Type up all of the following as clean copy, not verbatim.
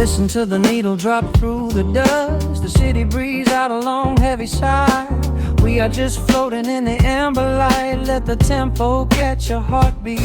Listen to the needle drop through the dust. The city breeze out a long heavy sigh. We are just floating in the amber light. Let the tempo catch your heartbeat.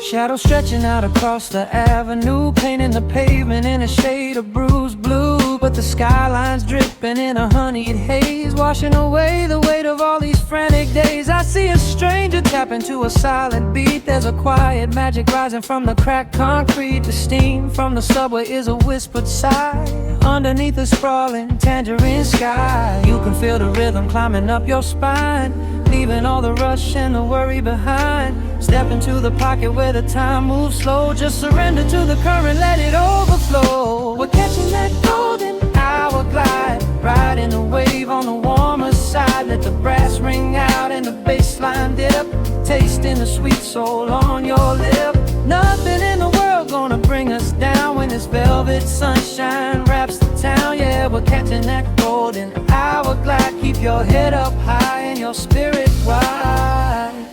Shadows stretching out across the avenue, painting the pavement in a shade of bruised blue. But the skyline's dripping in a honeyed haze, washing away the weight of all these frantic days. I see a stranger tap into a silent beat. There's a quiet magic rising from the cracked concrete. The steam from the subway is a whispered sigh underneath the sprawling tangerine sky. You can feel the rhythm climbing up your spine, leaving all the rush and the worry behind. Step into the pocket where the time moves slow. Just surrender to the current, let it overflow. We're catching that golden hour glide, riding the wave on the warmer side. Let the brass ring out and the bass line dip, tasting the sweet soul on your lip. Nothing in the world gonna bring us down when this velvet sunshine wraps the town. Yeah, we're catching that golden hour glide. Keep your head up high and your spirit wide.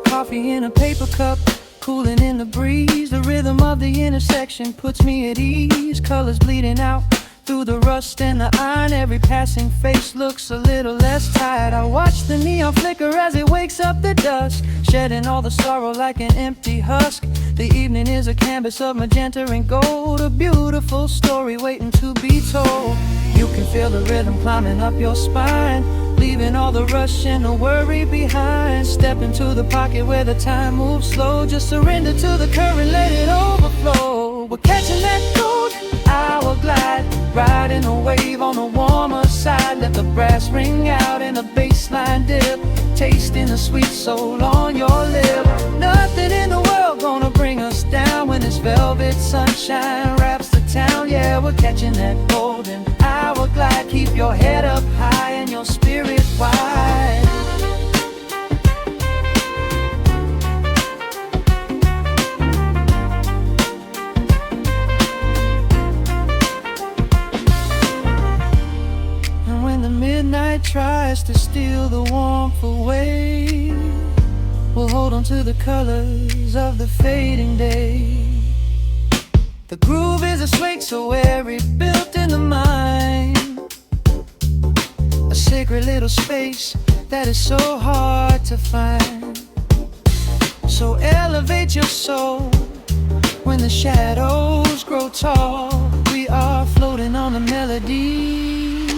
Coffee in a paper cup, cooling in the breeze. The rhythm of the intersection puts me at ease. Colors bleeding out through the rust and the iron. Every passing face looks a little less tired. I watch the neon flicker as it wakes up the dusk, shedding all the sorrow like an empty husk. The evening is a canvas of magenta and gold, a beautiful story waiting to be told. You can feel the rhythm climbing up your spine, leaving all the rush and the worry behind. Step into the pocket where the time moves slow. Just surrender to the current, let it overflow. We're catching that golden hour glide, riding a wave on the warmer side. Let the brass ring out and the bass line dip, tasting the sweet soul on your lip. Nothing in the world gonna bring us down when this velvet sunshine wraps the town. Yeah, we're catching that golden hour glide. Keep your head up high and your spirit wide. And when the midnight tries to steal the warmth away, we'll hold on to the colors of the fading day. The groove is a swing so airy, built in the mind, a sacred little space that is so hard to find. So elevate your soul when the shadows grow tall. We are floating on the melody,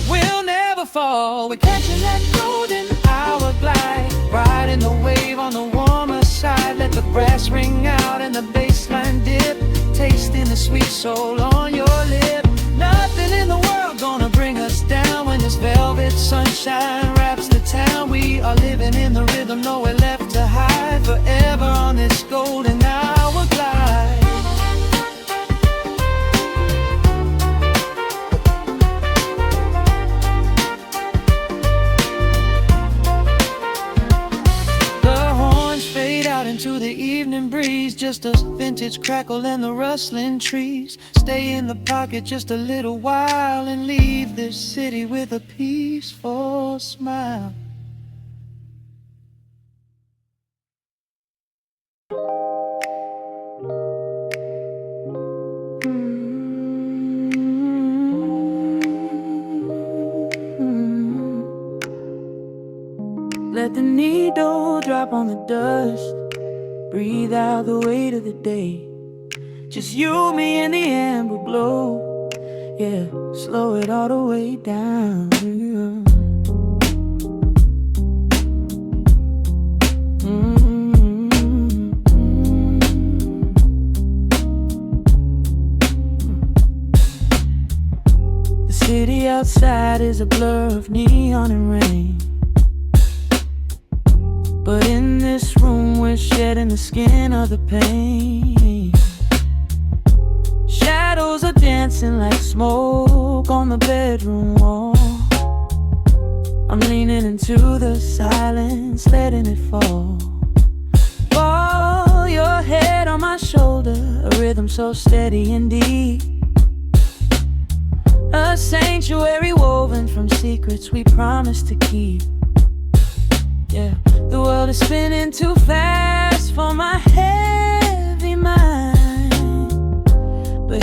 we'll never fall. We're catching that golden hour glide, riding the wave on the warmer side. Let the brass ring out and the bass line dip, tasting the sweet soul on your lip. Nothing in the world gonna bring us down when this velvet sunshine wraps the town. We are living in the rhythm, nowhere left to hide, forever on this golden hour glide. Into the evening breeze, just a vintage crackle and the rustling trees. Stay in the pocket just a little while and leave this city with a peaceful smile. Let the needle drop on the dust, breathe out the weight of the day. Just you, me, and the amber glow. Yeah, slow it all the way down. The city outside is a blur of neon and rain, but in this room we're shedding the skin of the pain. Shadows are dancing like smoke on the bedroom wall. I'm leaning into the silence, letting it fall. Fall your head on my shoulder, a rhythm so steady and deep, a sanctuary woven from secrets we promised to keep. Yeah, the world is spinning too fast for my heavy mind.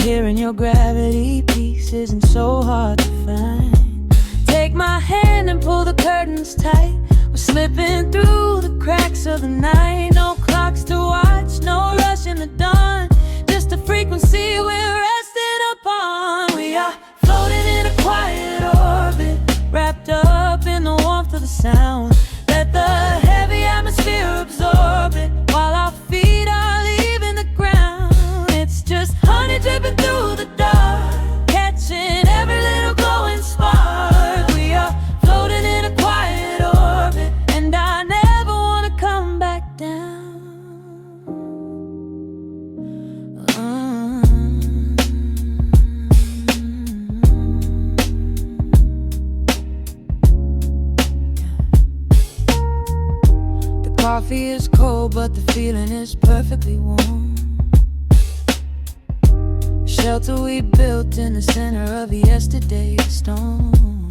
here in your gravity, peace isn't so hard to find. Take my hand and pull the curtains tight. We're slipping through the cracks of the night. No clocks to watch, no rush in the dawn. Just a frequency we're resting upon. We are floating in a quiet orbit, wrapped up in the warmth of the sound. Let the heavy atmosphere absorb it, while our feet are leaving the ground. It's just honey dripping through the dark, catching every little glowing spark. We are floating in a quiet orbit, and I never want to come back down. Coffee is cold, but the feeling is perfectly warm. Shelter we built in the center of yesterday's storm.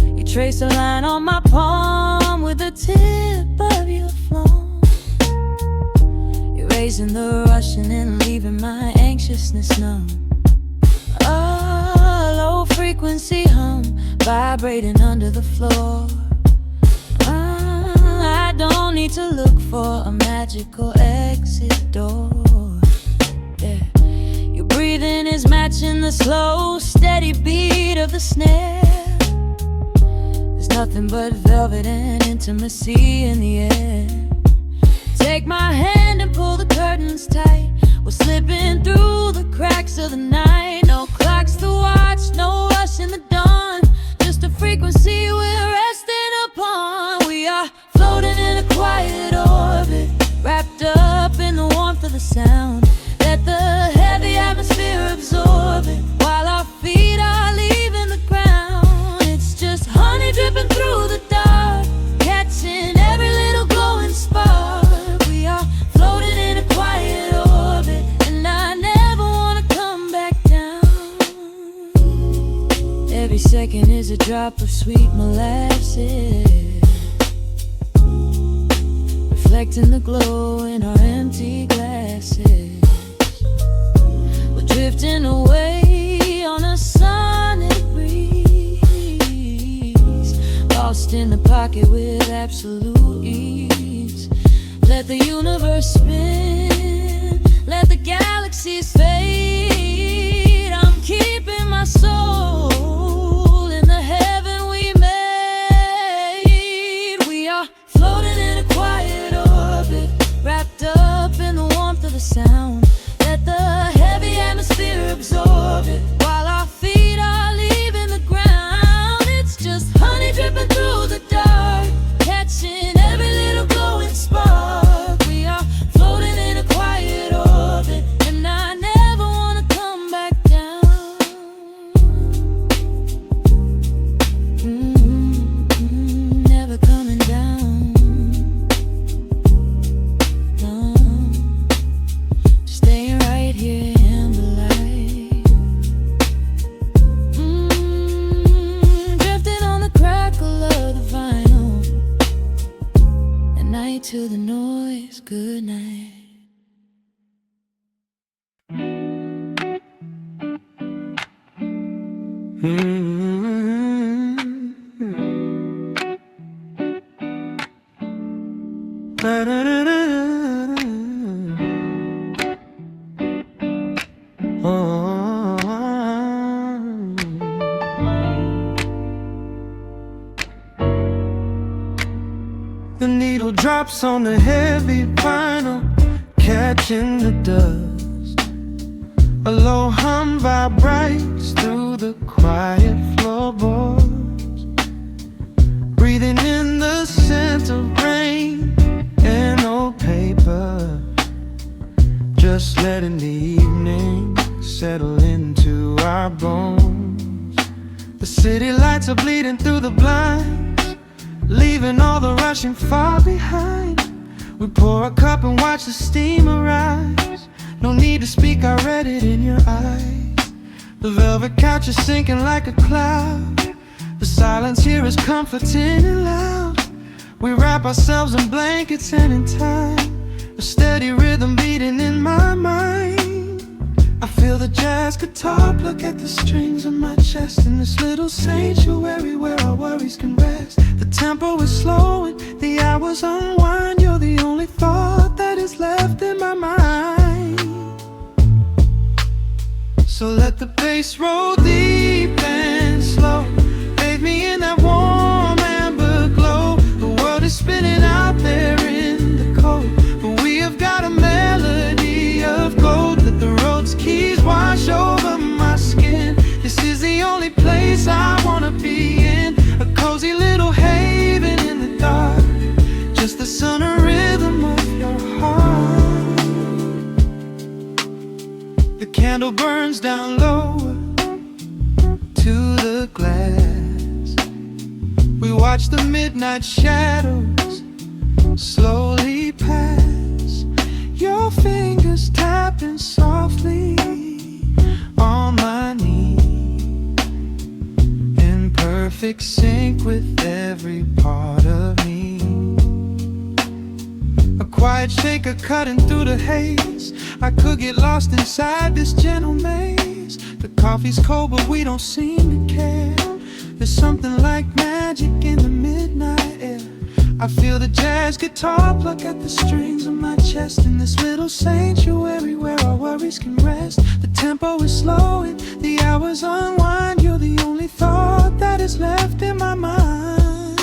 You trace a line on my palm with the tip of your phone, erasing the rushing and leaving my anxiousness numb. A low frequency hum vibrating under the floor. I don't need to look for a magical exit door. Yeah. Your breathing is matching the slow, steady beat of the snare. There's nothing but velvet and intimacy in the air. Take my hand and pull the curtains tight. We're slipping through the cracks of the night. No clocks to watch, no rush in the dawn. Just a frequency we're resting upon. We are floating in a quiet orbit, wrapped up in the warmth of the sound. Let the heavy atmosphere absorb it, while our feet are leaving the ground. It's just honey dripping through the dark, catching every little glowing spark. We are floating in a quiet orbit, and I never want to come back down. Every second is a drop of sweet molasses, reflecting the glow in our empty glasses. We're drifting away on a sonic breeze, lost in the pocket with absolute ease. Let the universe spin, let the galaxies fade. I'm keeping my soul in the heaven we made. We are floating in a quiet orbit, wrapped up in the warmth of the sound. Let the heavy atmosphere absorb it, while our feet are leaving the ground. It's just honey dripping through the dark, catching every little glowing spark. We are floating in a quiet orbit, and I never want to come back down. Never coming down. No, staying right here in the light. Drifting on the crackle of the vinyl. At night to the noise, good night. The needle drops on the heavy vinyl, catching the dust. A low hum vibrates through the quiet floorboards, breathing in the scent of rain and old paper. Just letting the evening settle into our bones. The city lights are bleeding through the blinds, leaving all the rushing far behind. We pour a cup and watch the steam arise. No need to speak, I read it in your eyes. The velvet couch is sinking like a cloud. The silence here is comforting and loud. We wrap ourselves in blankets and in time, a steady rhythm beating in my mind. I feel the jazz guitar pluck at the strings of my chest, in this little sanctuary where our worries can rest. The tempo is slowing, the hours unwind. You're the only thought that is left in my mind. So let the bass roll deep and slow, bathe me in that warm amber glow. The world is spinning out there in the cold, but we have got a melody of gold. Let the road's keys wash over my skin. This is the only place I wanna be in, a cozy little haven in the dark, just the sun and rhythm of your heart. The candle burns down lower to the glass. We watch the midnight shadows slowly pass. Your fingers tapping softly on my knee, in perfect sync with every part of me. A quiet shaker cutting through the haze. I could get lost inside this gentle maze. The coffee's cold but we don't seem to care. There's something like magic in the midnight air. I feel the jazz guitar pluck at the strings of my chest, in this little sanctuary where our worries can rest. The tempo is slowing, the hours unwind. You're the only thought that is left in my mind.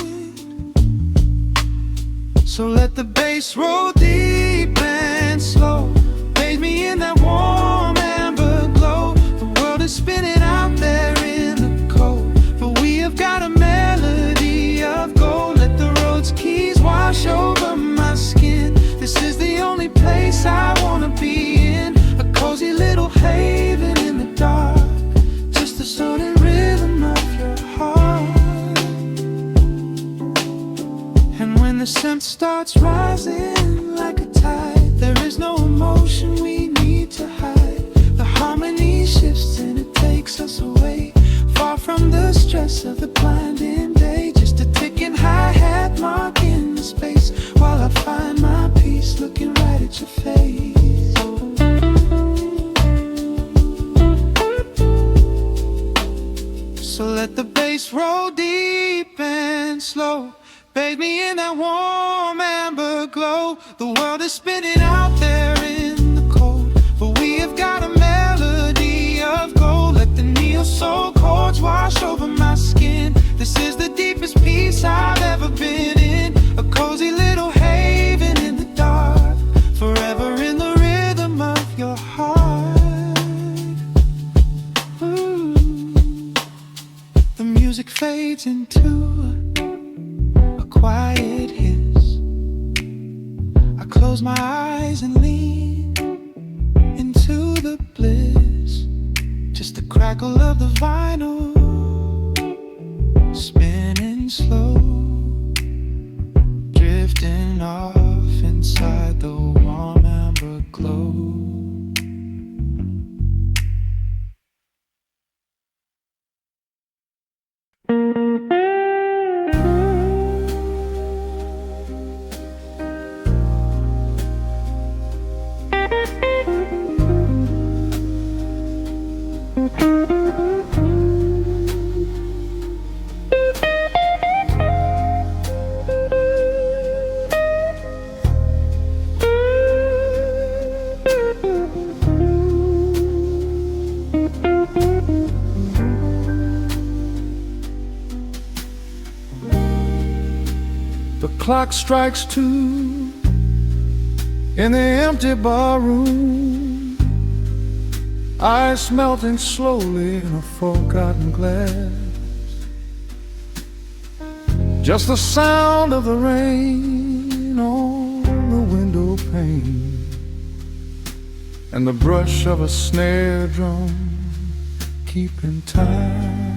So let the bass roll deep and slow, bathe me in that warm amber glow. The world is spinning out there in the cold, but we have got a melody of gold. Let the road's keys wash over my skin. This is the only place I wanna be in, a cozy little haven in the dark, just the soul and rhythm of your heart. And when the scent starts rising like a tide, there is no emotion we need to hide. The harmony shifts and it takes us away, far from the stress of the blinding day. Just a ticking hi-hat marking the space, while I find my peace looking right at your face. So let the bass roll deep and slow, bathe me in that warm amber glow. The world is spinning out there in the cold, but we have got a melody of gold. Let the neo soul chords wash over my skin. This is the deepest peace I've ever been in, a cozy little haven in the dark, forever in the rhythm of your heart. Ooh. The music fades into a quiet hiss. I close my eyes and lean into the bliss, just the crackle of the vinyl spinning slow, drifting off inside the warm amber glow. The clock strikes 2 in the empty bar room, ice melting slowly in a forgotten glass. Just the sound of the rain on the window pane, and the brush of a snare drum keeping time.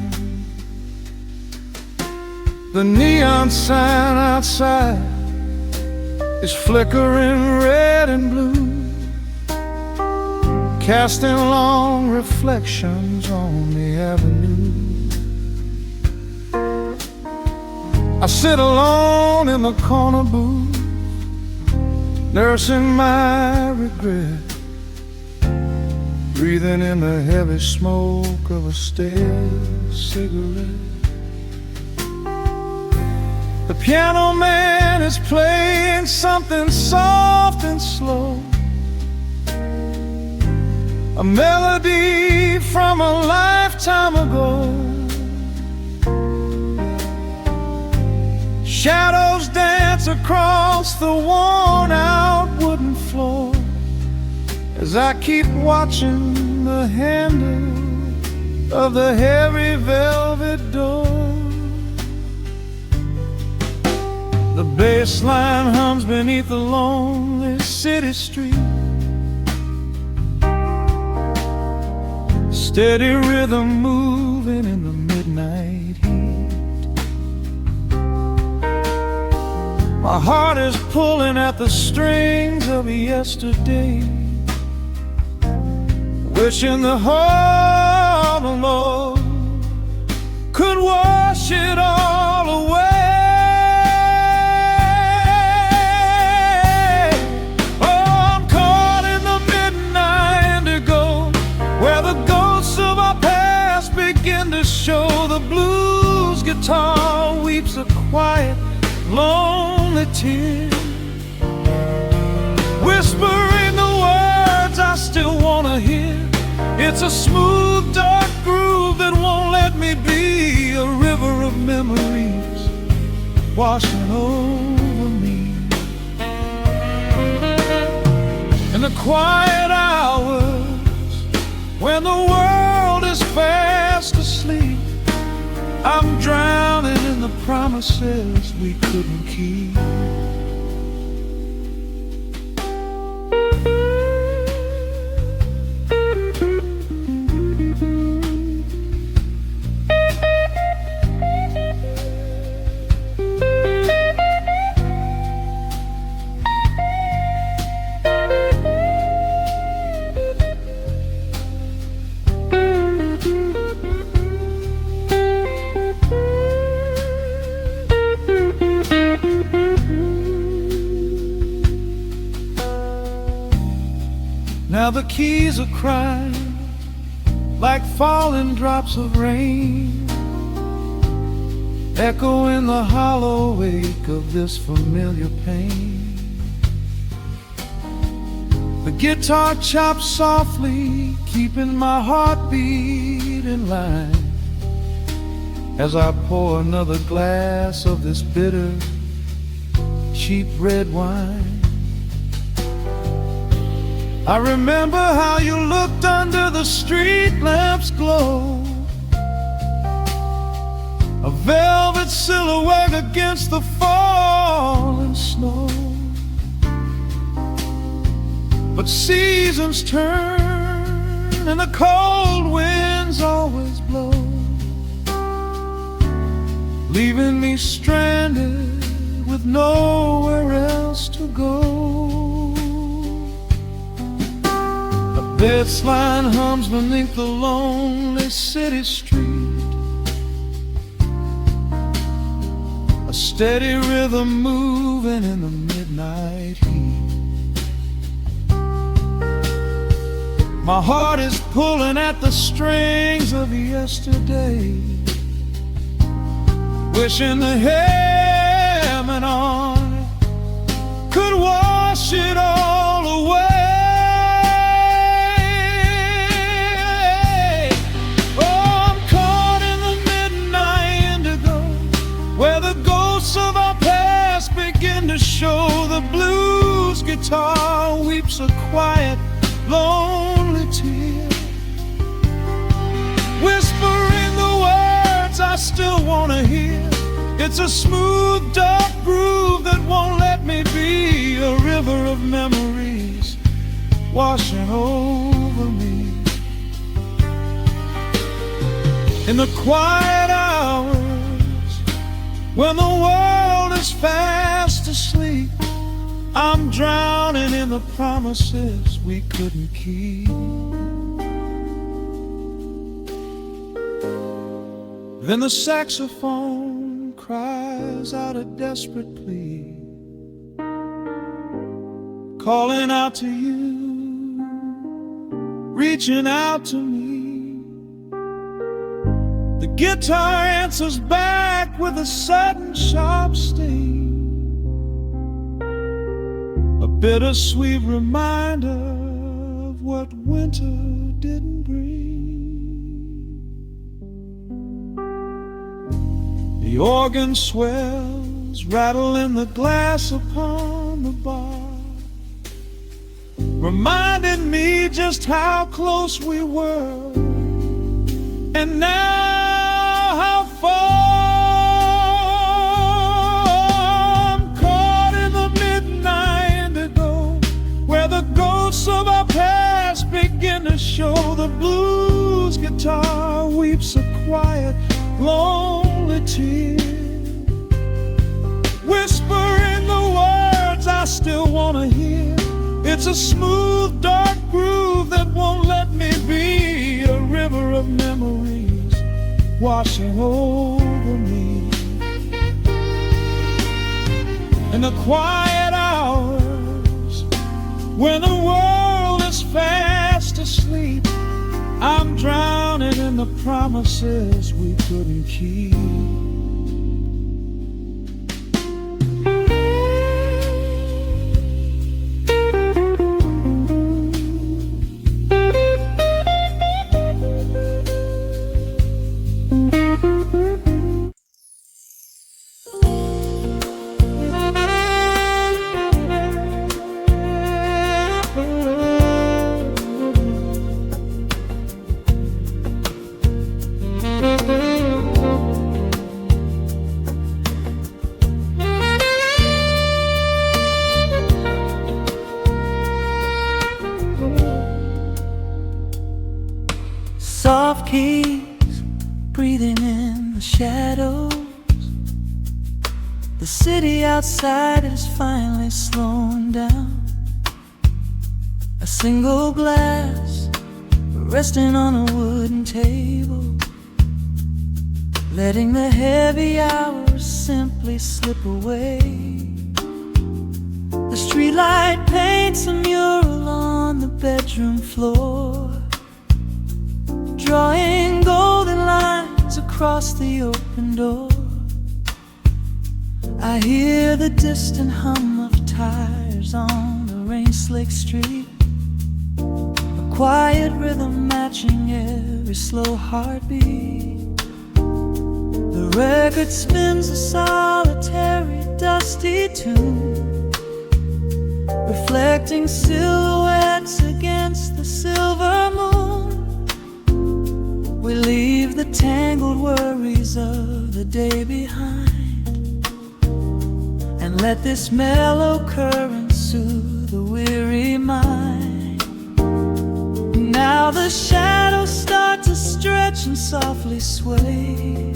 The neon sign outside is flickering red and blue, casting long reflections on the avenue. I sit alone in the corner booth, nursing my regret, breathing in the heavy smoke of a stale cigarette. The piano man is playing something soft and slow, a melody from a lifetime ago. Shadows dance across the worn-out wooden floor as I keep watching the handle of the heavy velvet door. The bass line hums beneath the lonely city street, steady rhythm moving in the midnight heat. My heart is pulling at the strings of yesterday, wishing the heart alone could wash it all away. Show the blues guitar weeps a quiet, lonely tear, whispering the words I still wanna hear. It's a smooth, dark groove that won't let me be, a river of memories washing over me. In the quiet hours when the world is fast asleep, I'm drowning in the promises we couldn't keep. Now the keys are crying like falling drops of rain, echo in the hollow wake of this familiar pain. The guitar chops softly, keeping my heartbeat in line as I pour another glass of this bitter, cheap red wine. I remember how you looked under the street lamp's glow, a velvet silhouette against the falling snow. But seasons turn and the cold winds always blow, leaving me stranded with nowhere else to go. Bass line hums beneath the lonely city street, a steady rhythm moving in the midnight heat. My heart is pulling at the strings of yesterday, wishing the hem on it could wash it all away. Show the blues guitar weeps a quiet, lonely tear, whispering the words I still wanna hear. It's a smooth, dark groove that won't let me be, a river of memories washing over me. In the quiet hours when the world is fast asleep, I'm drowning in the promises we couldn't keep. Then the saxophone cries out a desperate plea, calling out to you, reaching out to me. The guitar answers back with a sudden sharp sting, a bittersweet reminder of what winter didn't bring. The organ swells, rattling the glass upon the bar, reminding me just how close we were, and now how far. I'm caught in the midnight indigo, where the ghosts of our past begin to show. The blues guitar weeps a quiet, lonely tear, whispering the words I still want to hear. It's a smooth, dark groove that won't let me be, a river of memories washing over me. In the quiet hours, when the world is fast asleep, I'm drowning in the promises we couldn't keep. Soft keys breathing in the shadows. The city outside is finally slowing down. A single glass resting on a wooden table, letting the heavy hours simply slip away. The streetlight paints a mural on the bedroom floor, drawing golden lines across the open door. I hear the distant hum of tires on the rain-slicked street, a quiet rhythm matching every slow heartbeat. The record spins a solitary, dusty tune, reflecting silhouettes against the silver moon. We leave the tangled worries of the day behind, and let this mellow current soothe the weary mind. Now the shadows start to stretch and softly sway,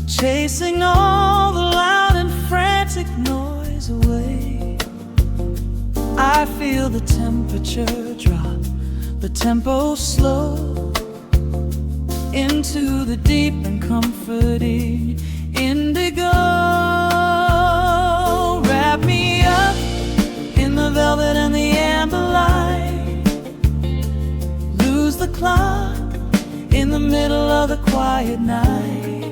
chasing all the loud and frantic noise away. I feel the temperature drop, the tempo slow, into the deep and comforting indigo. Wrap me up in the velvet and the amber light, lose the clock in the middle of the quiet night.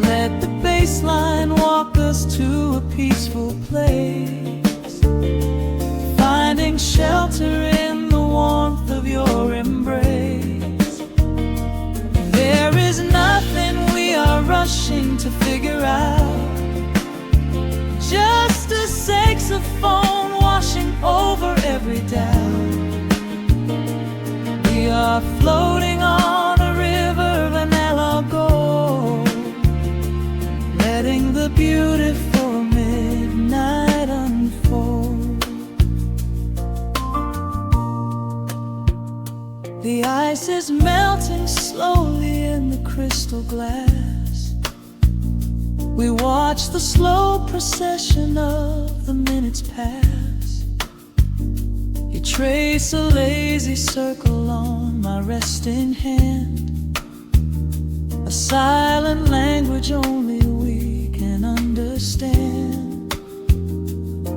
Let the bass line walk us to a peaceful place, finding shelter in the warmth of your embrace. There is nothing we are rushing to figure out, just a saxophone washing over every doubt. We are floating on a river vanilla gold, letting the beautiful midnight unfold. The ice is melting slowly in the crystal glass. We watch the slow procession of the minutes pass. You trace a lazy circle on my resting hand, a silent language only we can understand.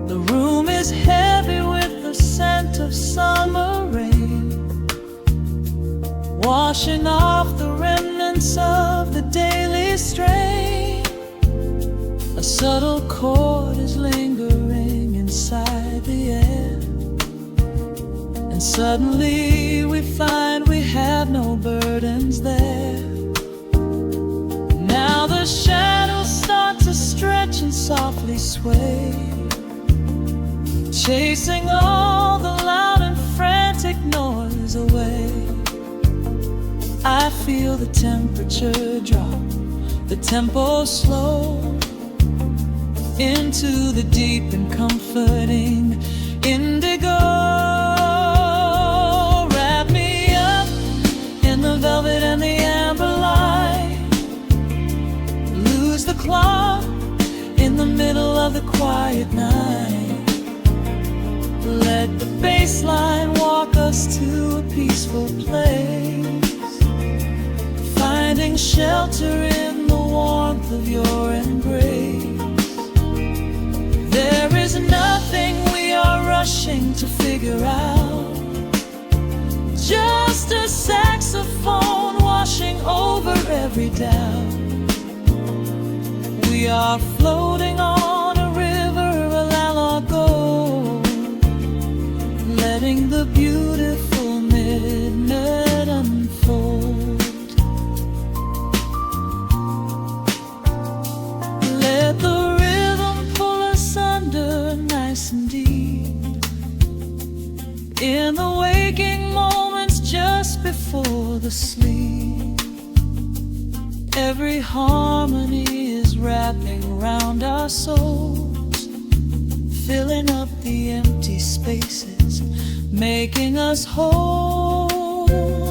The room is heavy with the scent of summer rain, washing off the remnants of the daily strain. A subtle chord is lingering inside the air, and suddenly we find we have no burdens there. Now the shadows start to stretch and softly sway, chasing all the loud and frantic noise away. I feel the temperature drop, the tempo slow, into the deep and comforting indigo. Wrap me up in the velvet and the amber light, lose the clock in the middle of the quiet night. Let the bass line walk us to a peaceful place, finding shelter in the warmth of your embrace. There is nothing we are rushing to figure out, just a saxophone washing over every doubt. We are floating on a river, a Lalago, letting the beautiful midnight unfold. Let the rhythm pull us under nice and deep, in the waking moments just before the sleep. Every harmony is wrapping around our souls, filling up the empty spaces, making us whole.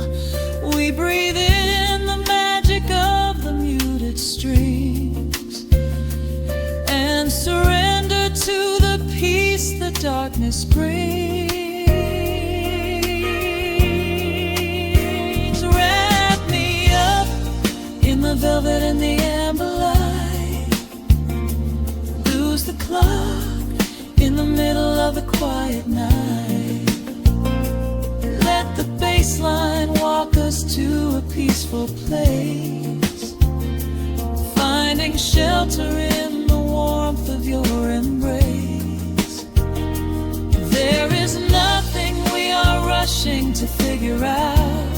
We breathe in the magic of the muted strings and surrender to the peace the darkness brings. Wrap me up in the velvet and the amber light, lose the clock in the middle of the quiet night. Let the bass line walk us to a peaceful place, finding shelter in the warmth of your embrace. There is nothing we are rushing to figure out,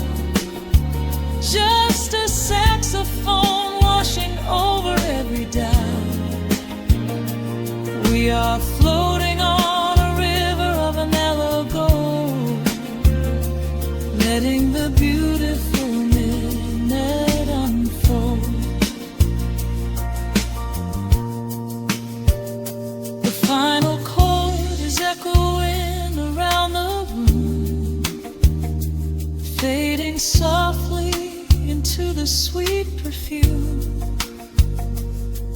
just a saxophone washing over every doubt. We are floating on a river of a mellow gold, letting the beautiful midnight unfold. The final chord is echoing around the room, fading softly into the sweet perfume.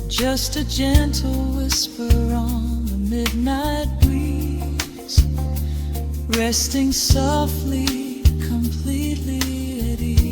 Just a gentle whisper on the midnight breeze, resting softly, completely at ease.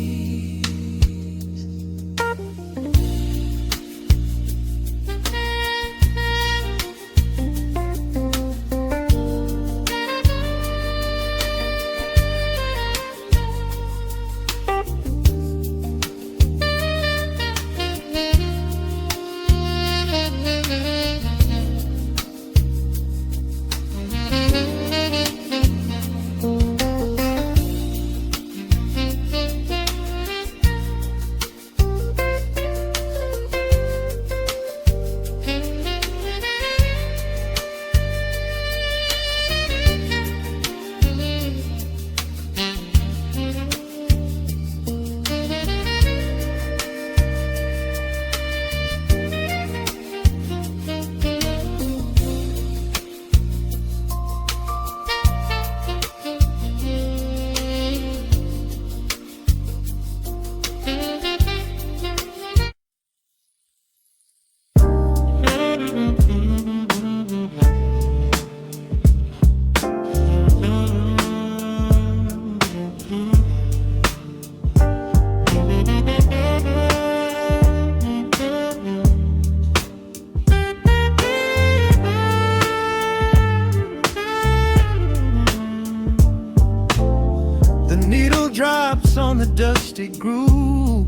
majestic groove.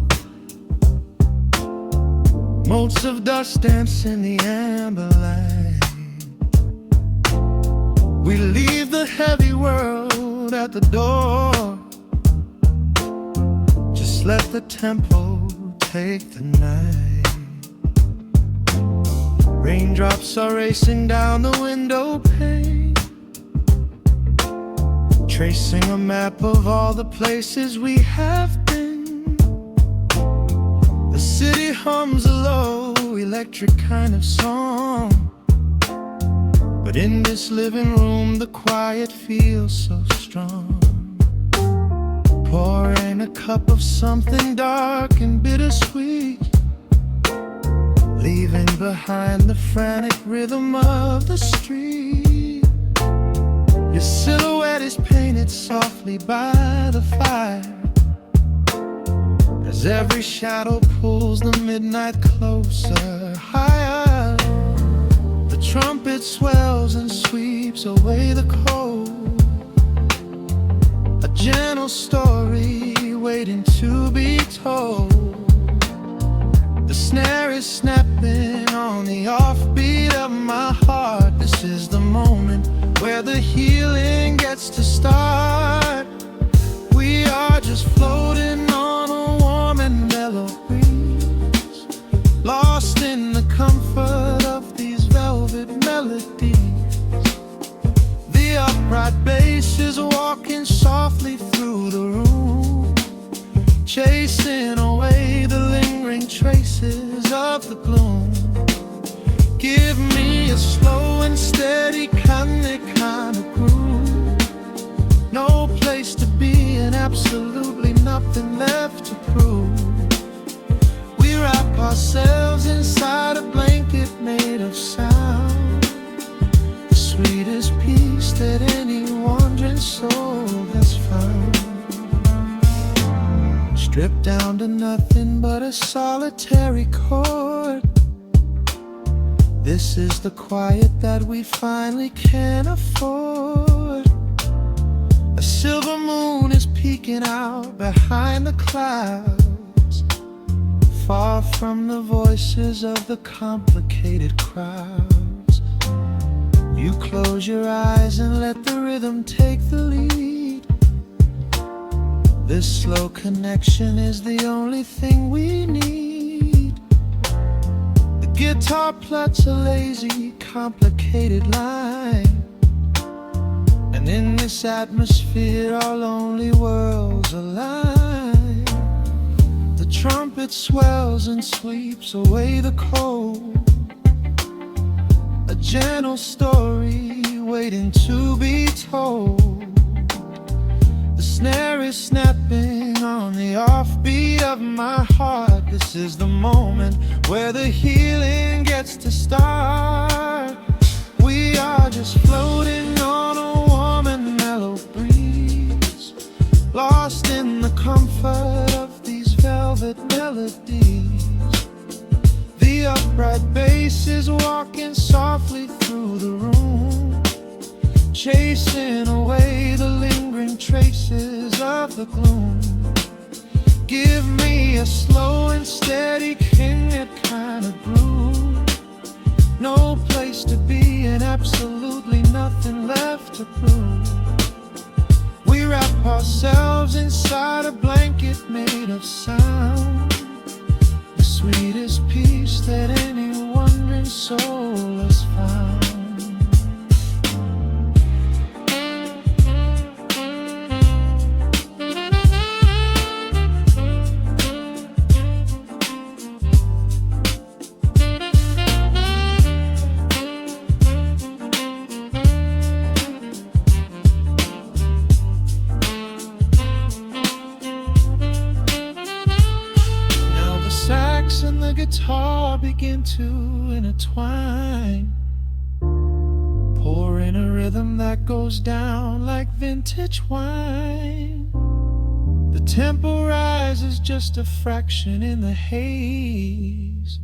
Motes of dust dance in the amber light. We leave the heavy world at the door. Just let the tempo take the night. Raindrops are racing down the window pane, tracing a map of all the places we have been. The city hums a low, electric kind of song, but in this living room the quiet feels so strong. Pouring a cup of something dark and bittersweet, leaving behind the frantic rhythm of the street. Your silhouette is painted softly by the fire, as every shadow pulls the midnight closer, higher. The trumpet swells and sweeps away the cold, a gentle story waiting to be told. The snare is snapping on the offbeat of my heart. This is the moment where the healing gets to start. We are just floating on a warm and mellow breeze, lost in the comfort of these velvet melodies. The upright bass is walking softly through the room, chasing away the lingering traces of the gloom. Give me a slow and steady kind of groove. No place to be and absolutely nothing left to prove. We wrap ourselves inside a blanket made of sound, the sweetest peace that any wandering soul has found. Stripped down to nothing but a solitary chord. This is the quiet that we finally can afford. A silver moon is peeking out behind the clouds, far from the voices of the complicated crowds. You close your eyes and let the rhythm take the lead. This slow connection is the only thing we need. The guitar plucks a lazy, complicated line, and in this atmosphere our lonely worlds align. The trumpet swells and sweeps away the cold, a gentle story waiting to be told. The snare is snapping on the offbeat of my heart. This is the moment where the healing gets to start. We are just floating on a warm and mellow breeze, lost in the comfort of these velvet melodies. The upright bass is walking softly through the room, chasing away the lingering traces of the gloom. Give me a slow and steady kind of groove. No place to be and absolutely nothing left to prove. We wrap ourselves inside a blanket made of sound, the sweetest peace that any wandering soul has found. And the guitar begin to intertwine, pouring a rhythm that goes down like vintage wine. The tempo rises just a fraction in the haze,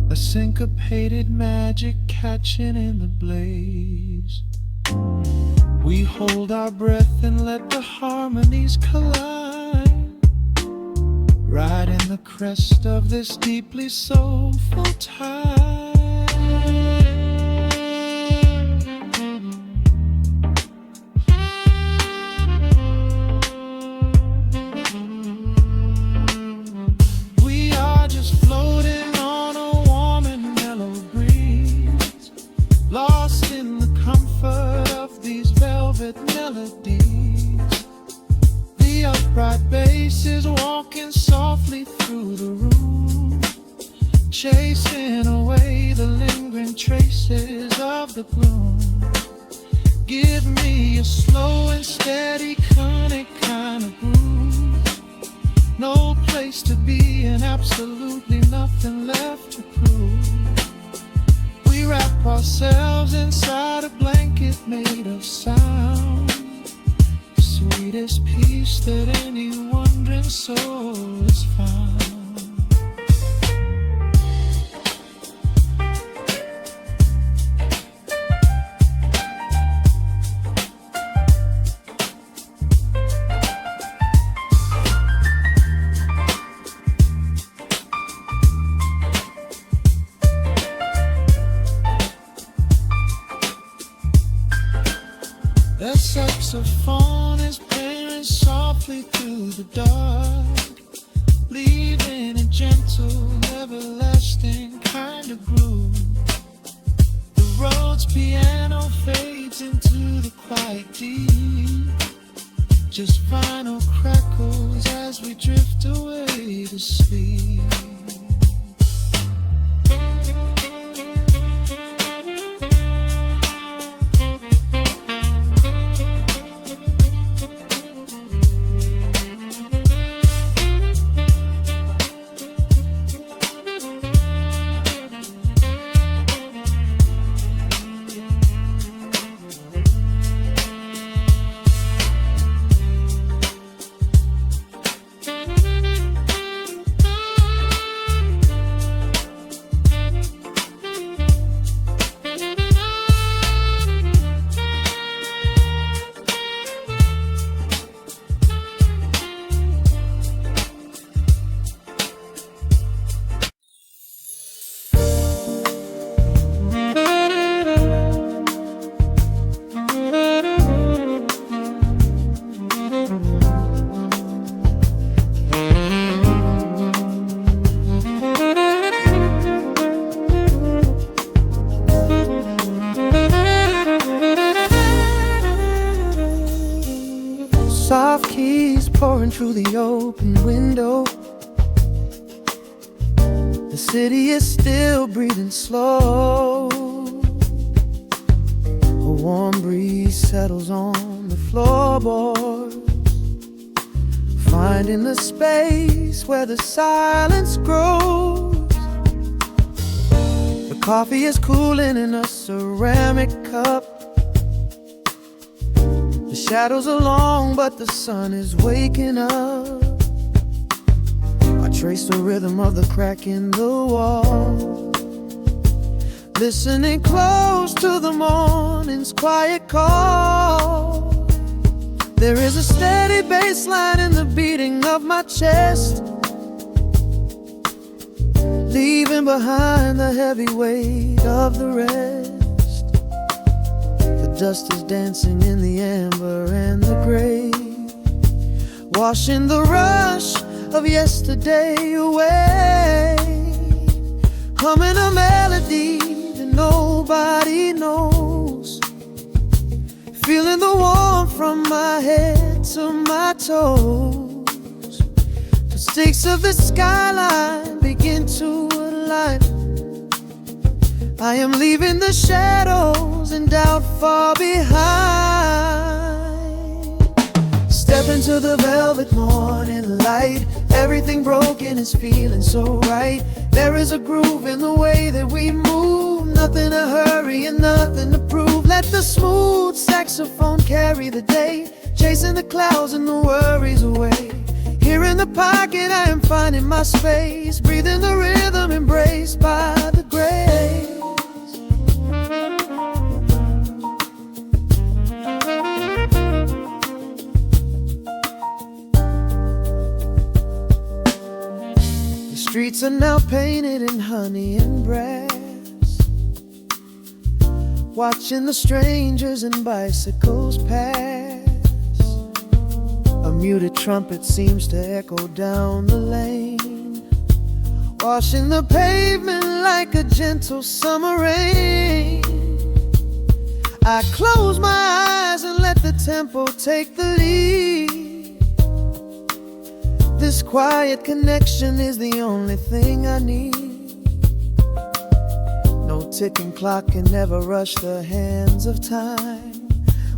a syncopated magic catching in the blaze. We hold our breath and let the harmonies collide, riding the crest of this deeply soulful tide. We are just floating on a warm and mellow breeze, lost in the comfort of these velvet melodies. The upright bass is walking softly through the room, chasing away the lingering traces of the gloom. Give me a slow and steady kind of groove. No place to be and absolutely nothing left to prove. We wrap ourselves inside a blanket made of sound, sweetest peace that any wandering soul has found. The saxophone is playing softly through the dark, leaving a gentle, everlasting kind of groove. The road's piano fades into the quiet deep, just final crackles as we drift away to sleep. Soft keys pouring through the open window. The city is still breathing slow. A warm breeze settles on the floorboards, finding the space where the silence grows. The coffee is cooling in a ceramic cup. The shadows are long, but the sun is waking up. I trace the rhythm of the crack in the wall, listening close to the morning's quiet call. There is a steady bass line in the beating of my chest, leaving behind the heavy weight of the rest. The dust is dancing in the amber and the gray, washing the rush of yesterday away. Humming a melody that nobody knows, feeling the warmth from my head to my toes. The stakes of the skyline begin to align. I am leaving the shadows and doubt far behind. Step into the velvet morning light. Everything broken is feeling so right. There is a groove in the way that we move. Nothing to hurry and nothing to prove. Let the smooth saxophone carry the day, chasing the clouds and the worries away. Here in the pocket I am finding my space, breathing the rhythm embraced by the grace. honey and brass, watching the strangers and bicycles pass. A muted trumpet seems to echo down the lane, washing the pavement like a gentle summer rain. I close my eyes and let the tempo take the lead. This quiet connection is the only thing I need. No ticking clock can ever rush the hands of time.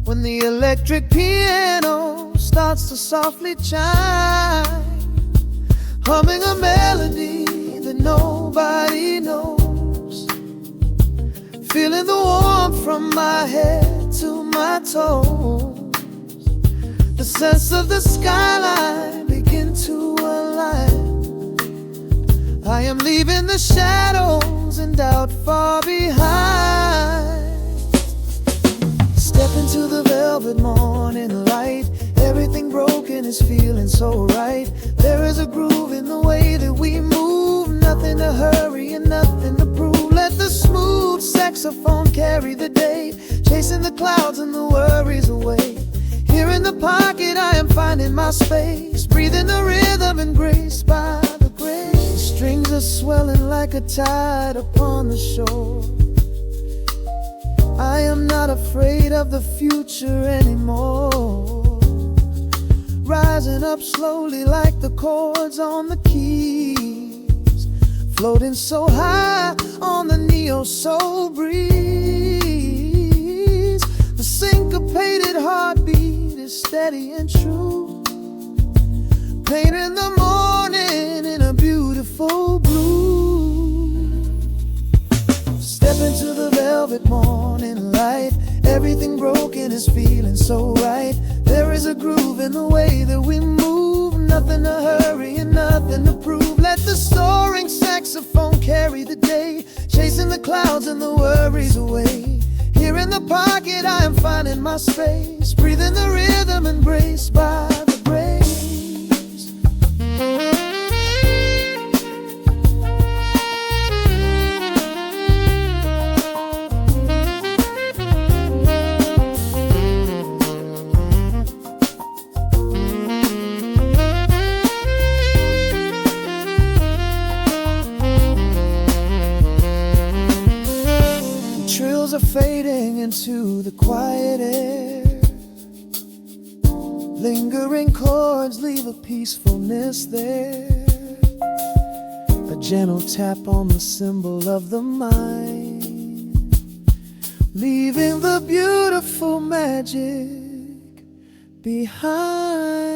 When the electric piano starts to softly chime, humming a melody that nobody knows, feeling the warmth from my head to my toes. The sense of the skyline begin to align. I am leaving the shadows and doubt far behind. Step into the velvet morning light. Everything broken is feeling so right. There is a groove in the way that we move. Nothing to hurry and nothing to prove. Let the smooth saxophone carry the day, chasing the clouds and the worries away. Here in the pocket I am finding my space, breathing the rhythm and grace by the grace. The strings are swelling like a tide upon the shore. I am not afraid of the future anymore. Rising up slowly like the chords on the keys, floating so high on the neo-soul breeze. The syncopated heartbeat is steady and true, painting the morning in a beautiful blue. Step into the velvet morning light. Everything broken is feeling so right. There is a groove in the way that we move. Nothing to hurry and nothing to prove. Let the soaring saxophone carry the day, chasing the clouds and the worries away. Here in the pocket I am finding my space, breathing the rhythm embraced by the grace. Are fading into the quiet air. Lingering chords leave a peacefulness there. A gentle tap on the cymbal of the mind, leaving the beautiful magic behind.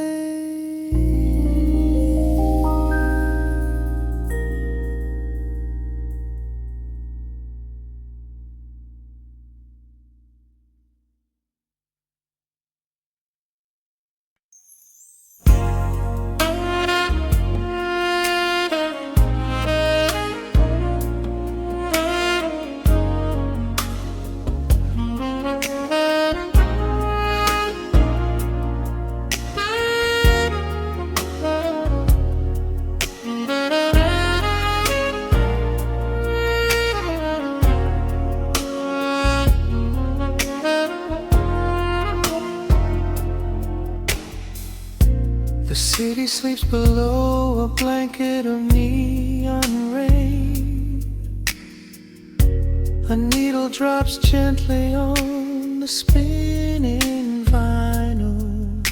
The city sleeps below a blanket of neon rain. A needle drops gently on the spinning vinyl.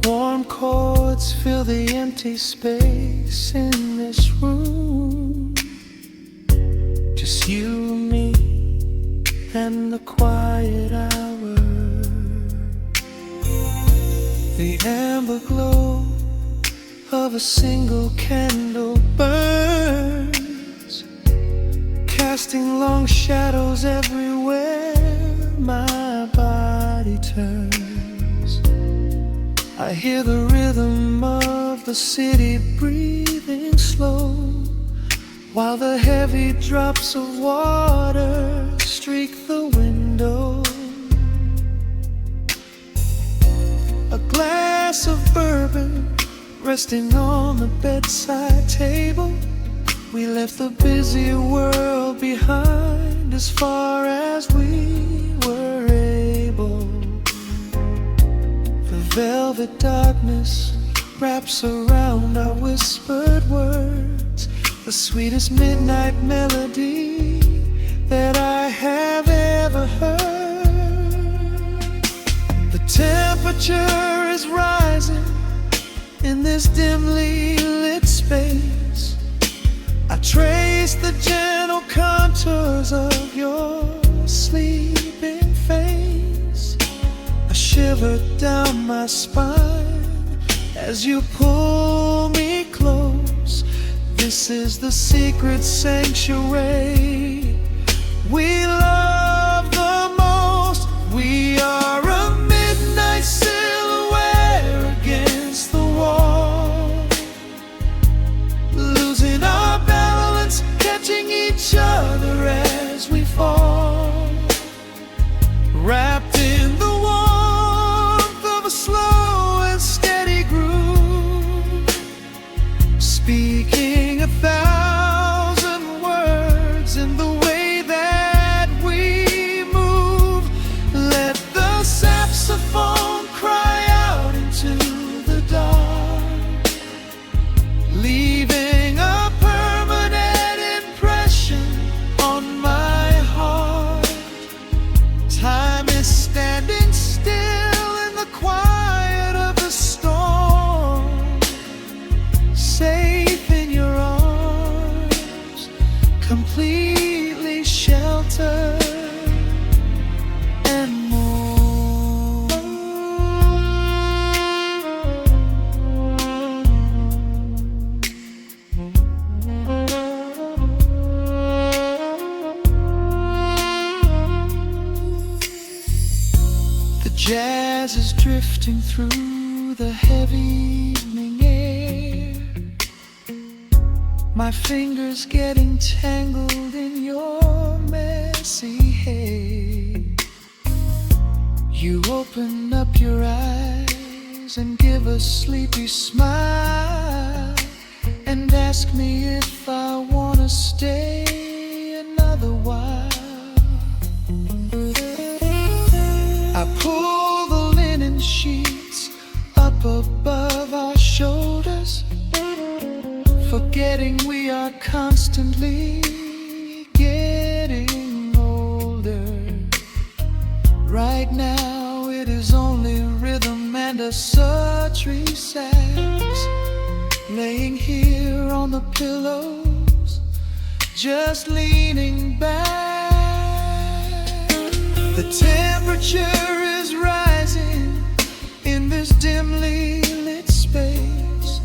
Warm chords fill the empty space in this room. Just you, me, and the quiet hour. The amber glow of a single candle burns, casting long shadows everywhere my body turns. I hear the rhythm of the city breathing slow, while the heavy drops of water streak the window. A glass of bourbon resting on the bedside table, We left the busy world behind as far as we were able. The velvet darkness wraps around our whispered words, the sweetest midnight melody that I have ever heard. The temperature is rising in this dimly lit space. I trace the gentle contours of your sleeping face. A shiver down my spine as you pull me close. This is the secret sanctuary we love the most. We are a midnight silhouette against the wall, losing our balance, catching each other as we fall, wrapped in the warmth of a slow and steady groove, speaking 1,000 words in the way that we move. Let the saxophone cry out into the dark, leaving a permanent impression on my heart. Time is standing still in the quiet of the storm, safe in your arms, completely sheltered and more. The jazz is drifting through the heavy evening air, my fingers getting tangled in your messy hair. You open up your eyes and give a sleepy smile, and ask me if I wanna stay another while. I pull the linen sheets up above our shoulders, forgetting we are constantly getting older. Right now it is only rhythm and a sultry sax, laying here on the pillows, just leaning back. The temperature is rising in this dimly lit space.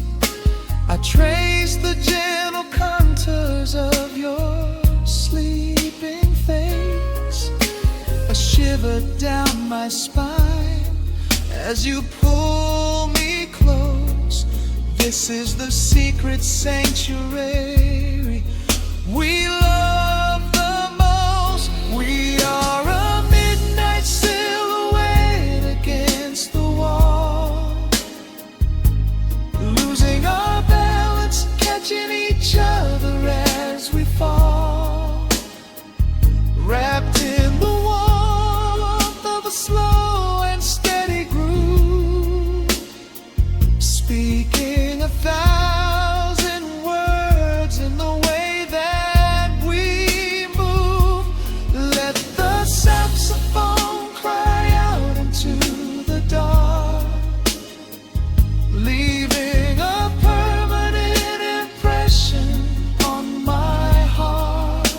I trace the gentle contours of your sleeping face. A shiver down my spine as you pull me close. This is the secret sanctuary we love the most. We are a midnight silhouette against the wall, losing our balance, catching each other as we fall, wrapped in the warmth of a slow and steady groove, speaking 1,000 words in the way that we move. Let the saxophone cry out into the dark, leaving a permanent impression on my heart.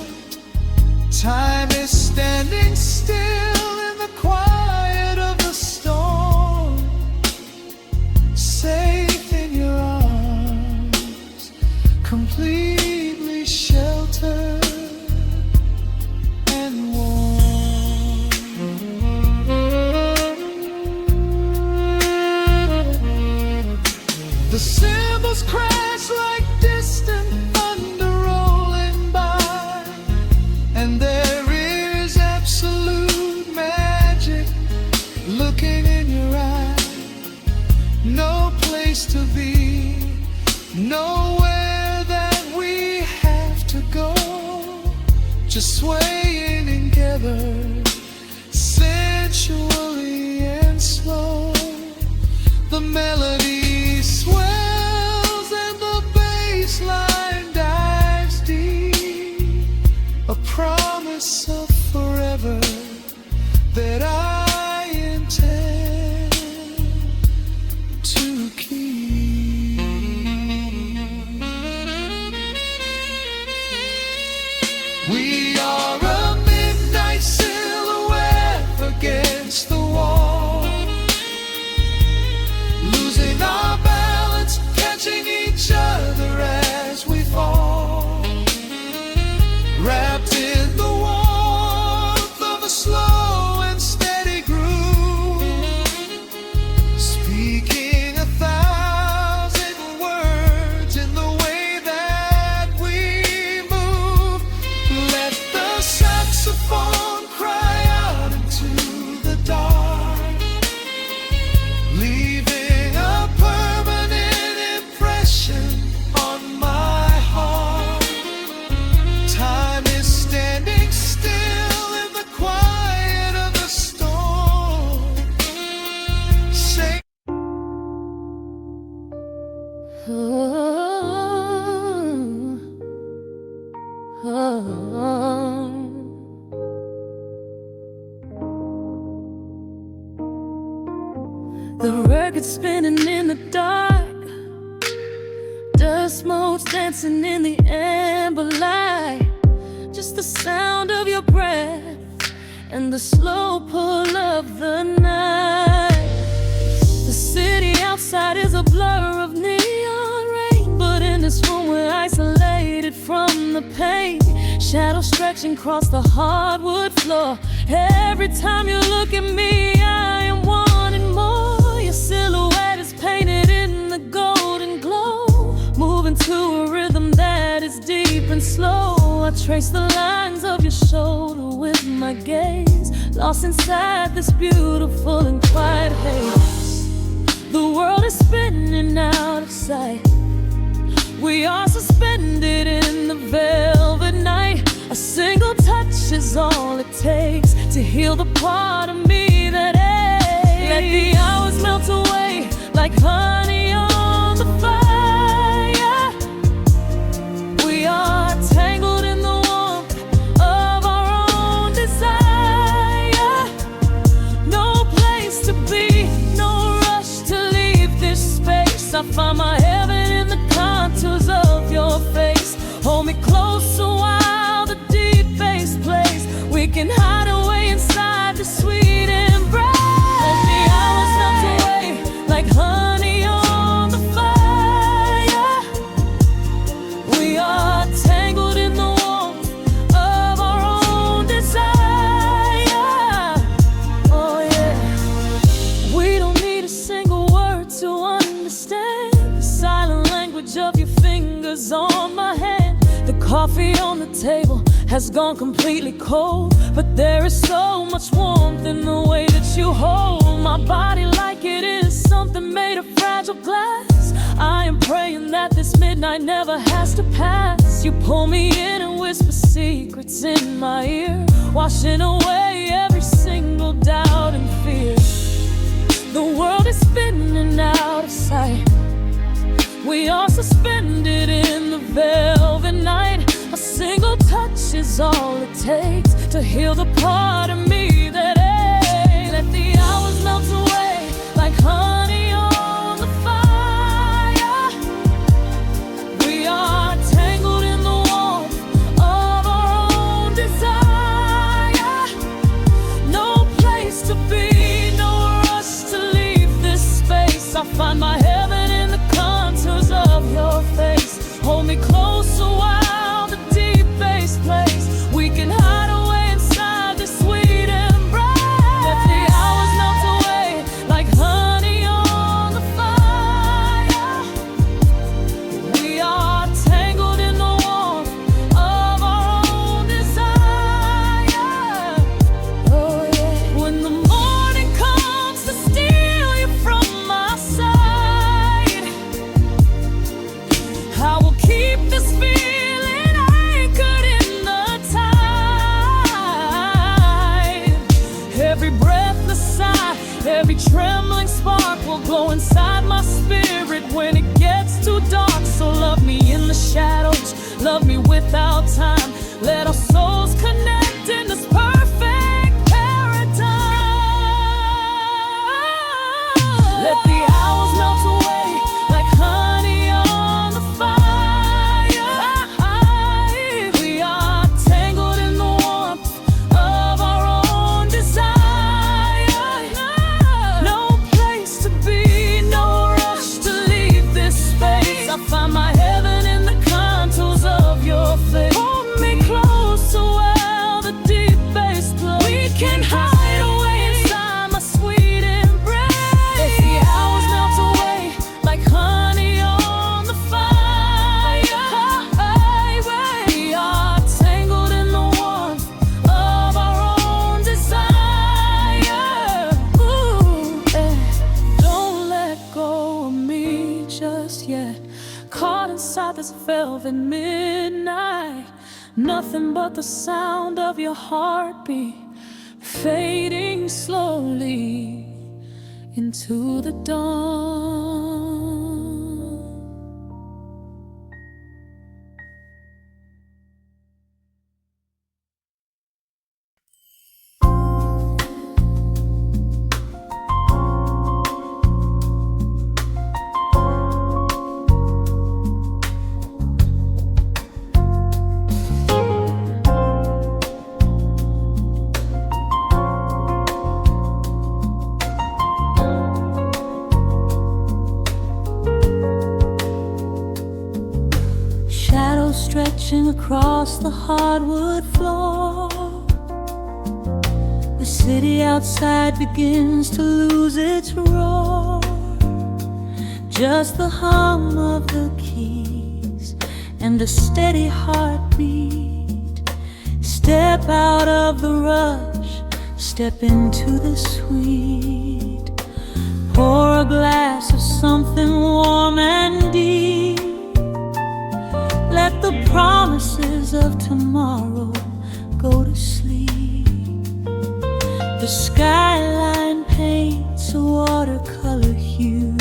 Time is standing still in the quiet of the storm, safe in your arms, completely sheltered and warm. The cymbals crash like distant thunder rolling by, and there is absolute magic looking in your eyes. No place to be, nowhere that we have just swaying together, sensually and slow. The melody swells and the bass line dives deep, a promise of forever that I intend to keep. We are a midnight silhouette against the wall, losing our balance, catching each other as we fall, wrapped in the warmth of a slow and steady groove, speaking 1,000 words in the way that we move. Let the saxophone cry out into the dark, leaving a permanent impression on my heart. Time is standing still in the quiet of the storm. Say The record spinning in the dark, dust motes dancing in the amber light. Just the sound of your breath and the slow pull of the night. The city outside is a blur of neon rain, but in this room we're isolated from the pain. Shadows stretching across the hardwood floor. Every time you look at me, I am wanting more. Your silhouette is painted in the golden glow, moving to a rhythm that is deep and slow. I trace the lines of your shoulder with my gaze, lost inside this beautiful and quiet haze. The world is spinning out of sight. We are suspended in the velvet night. A single touch is all it takes to heal the part of me that aches. Let the hours melt away like honey on the fire. We are tangled in the warmth of our own desire. No place to be, no rush to leave this space. I find my heaven in the contours of your face. Hold me closer while the deep bass plays. We can hide away inside the sweet embrace. Let the hours melt away like honey on the fire. We are tangled in the warmth of our own desire. Oh yeah. We don't need a single word to understand the silent language of your fingers on my hand. The coffee on the table has gone completely cold, but there is so much warmth in the way that you hold my body like it is something made of fragile glass. I am praying that this midnight never has to pass. You pull me in and whisper secrets in my ear, washing away every single doubt and fear. The world is spinning out of sight. We are suspended in the velvet night. A single touch is all it takes to heal the part of me that aches. Let the hours melt away like honey on the fire. We are tangled in the warmth of our own desire. No place to be, no rush to leave this space. I find my heaven in the contours of your face. Hold me closer while the deep bass plays. We can hide away inside the sweet embrace. Let the hours melt away will glow inside my spirit when it gets too dark. So love me in the shadows, love me without time. Let our souls connect in this perfect paradise. Let the hours melt away like honey on the fire. We are tangled in the warmth of our own desire. No place to be, no rush to leave this space. I find my heaven in the contours of your face. Hold me close to where the deep bass plays. We can hide away inside my sweet embrace. Let the hours melt away like honey on the fire. We are tangled in the warmth of our own desire. Ooh, don't let go of me just yet. Caught inside this velvet midnight. Nothing but the sound of your heartbeat fading slowly into the dawn. Shadows stretching across the hardwood floor. The city outside begins to lose its roar. Just the hum of the keys and a steady heartbeat. Step out of the rush, step into the sweet. Pour a glass of something warm and deep. Let the promises of tomorrow go to sleep. The skyline paints a watercolor hue,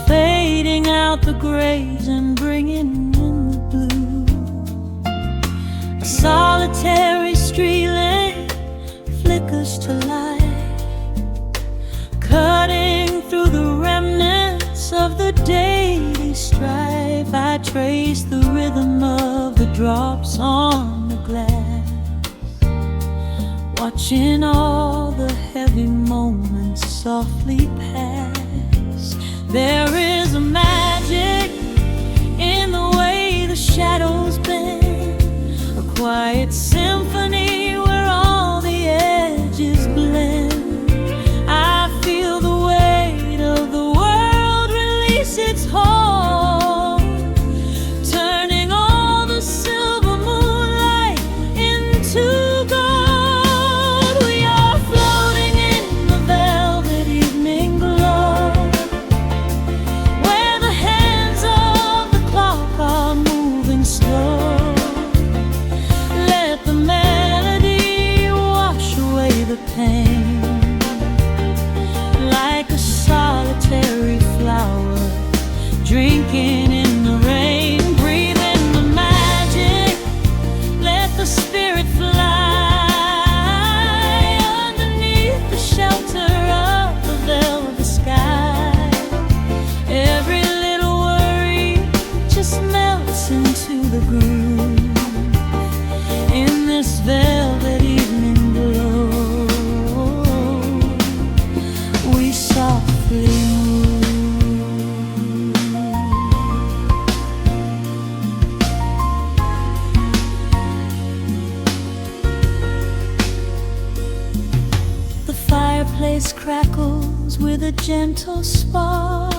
fading out the grays and bringing in the blue. A solitary street lamp flickers to light, cutting through the remnants of the daily strife. I trace the rhythm of the drops on the glass, watching all the heavy moments softly pass. There is a magic in the way the shadows bend, a quiet symphony where all the edges blend. I feel the weight of the world release its hold, turning all the silver moonlight into gold. We are floating in the velvet evening glow, where the hands of the clock are moving slow. Let the melody wash away the pain, like a solitary flower drinking in the rain. Breathe in the magic, let the spirit fly underneath the shelter of the velvet sky. Every little worry just melts into the groove in this velvet evening glow. We softly move. The fireplace crackles with a gentle spark,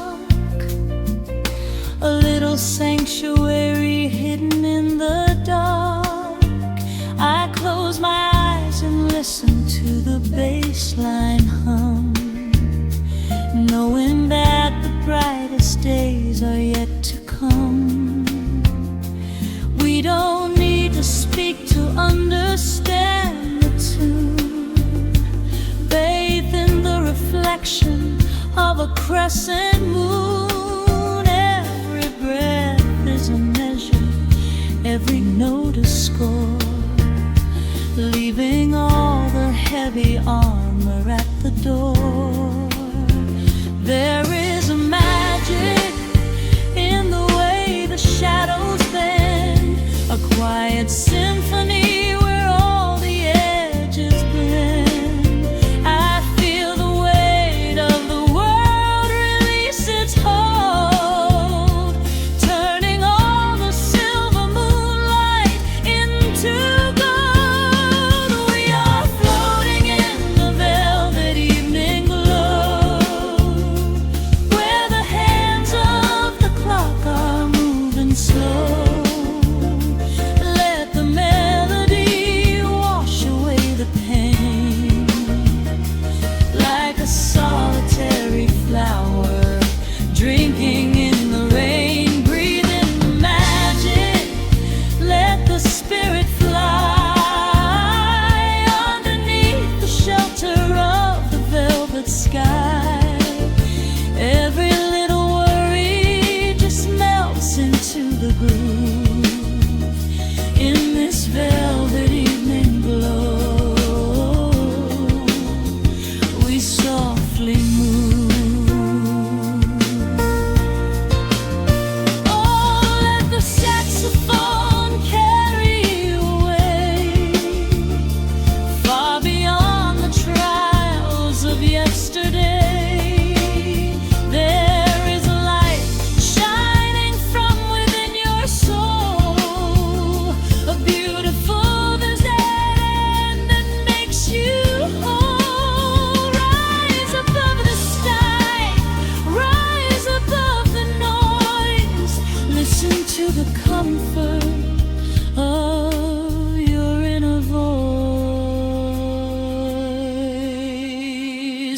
a little sanctuary hidden in the dark. I close my eyes and listen to the bass line hum, knowing that the brightest days are yet to come. We don't need to speak to understand the tune. Bathe in the reflection reflection of a crescent moon. Every breath is a measure, every note a score, leaving all the heavy armor at the door. There is a magic in the way the shadows bend, a quiet symphony where all the edges blend. I feel the weight of the world release its hold, turning all the silver moonlight into gold. We are floating in the velvet evening glow, where the hands of the clock are moving slow. Let the melody wash away the pain, like a solitary flower drinking in the rain. Breathe in the magic, let the spirit fly underneath the shelter of the velvet sky. Every little worry just melts into the groove in this velvet evening glow. We softly move. Oh, let the saxophone carry you away, far beyond the trials of yesterday. There is a light shining from within your soul, a beautiful vision that makes you whole. Rise above the sky, rise above the noise. Listen to the comfort of your inner voice.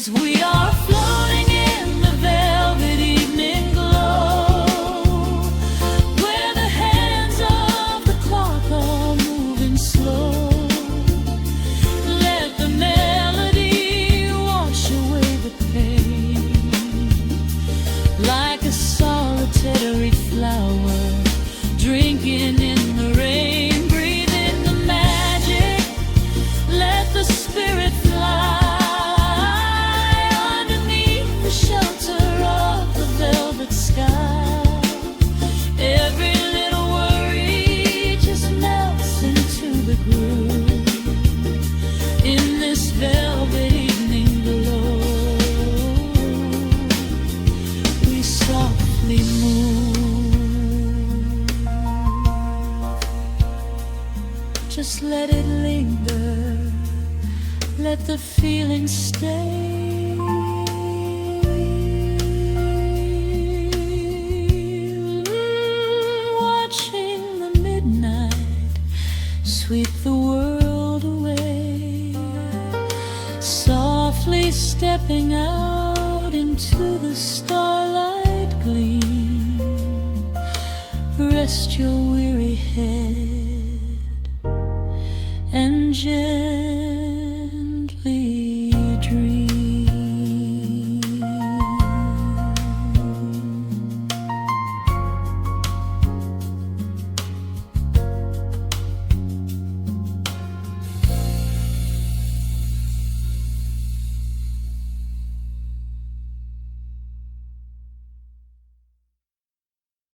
We are floating in the velvet evening glow, where the hands of the clock are moving slow. Let the melody wash away the pain, like a solitary flower drinking in the rain. Breathe in the magic, let the spirit fly underneath the shelter of the velvet sky. Every little worry just melts into the groove in this velvet evening glow. We softly move. Just let it linger, let the feeling stay. Watching the midnight sweep the world away, softly stepping out into the starlight gleam. Rest your weary head